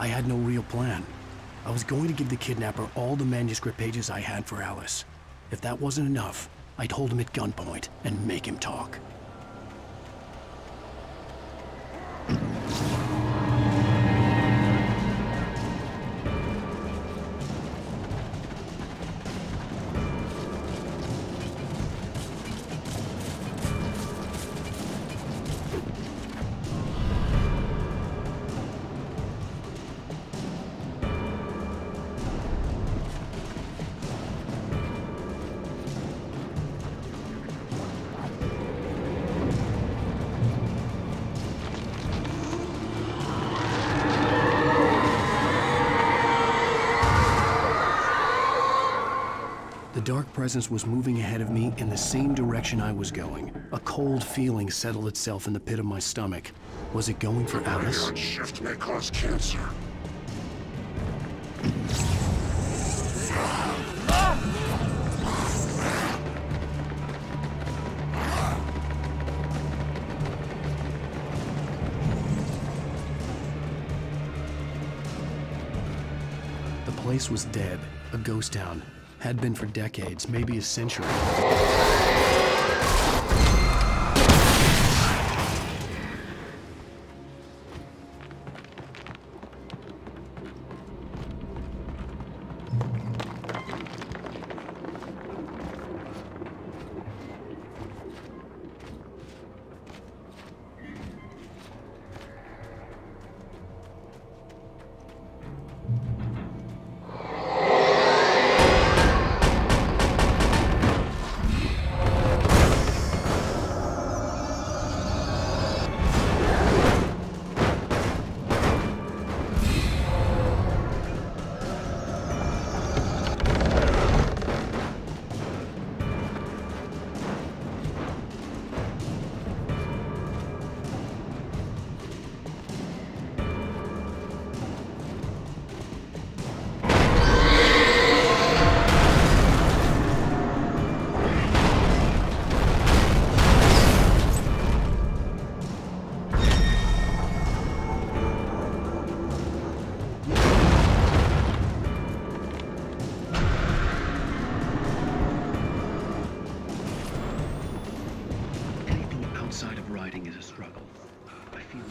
I had no real plan. I was going to give the kidnapper all the manuscript pages I had for Alice. If that wasn't enough, I'd hold him at gunpoint and make him talk. The dark presence was moving ahead of me in the same direction I was going. A cold feeling settled itself in the pit of my stomach. Was it going for Alice? Ion shift may cause cancer. The place was dead, a ghost town. Had been for decades, maybe a century. Outside of writing is a struggle. I feel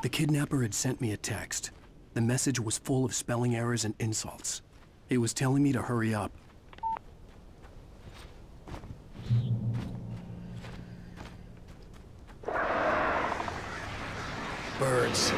The kidnapper had sent me a text. The message was full of spelling errors and insults. It was telling me to hurry up. Birds.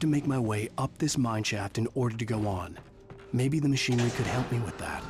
to make my way up this mineshaft in order to go on. Maybe the machinery could help me with that.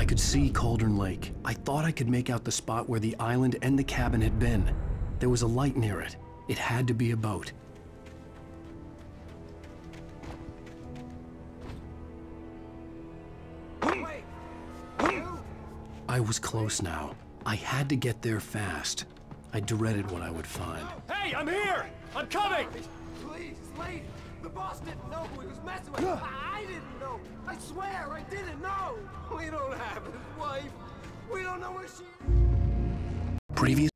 could see Cauldron Lake. I thought I could make out the spot where the island and the cabin had been. There was a light near it. It had to be a boat. Wait! You? I was close now. I had to get there fast. I dreaded what I would find. Hey, I'm here! I'm coming! Please, lady! The boss didn't know who he was messing with. I didn't know. I swear, I didn't know. We don't have his wife. We don't know where she is. Previous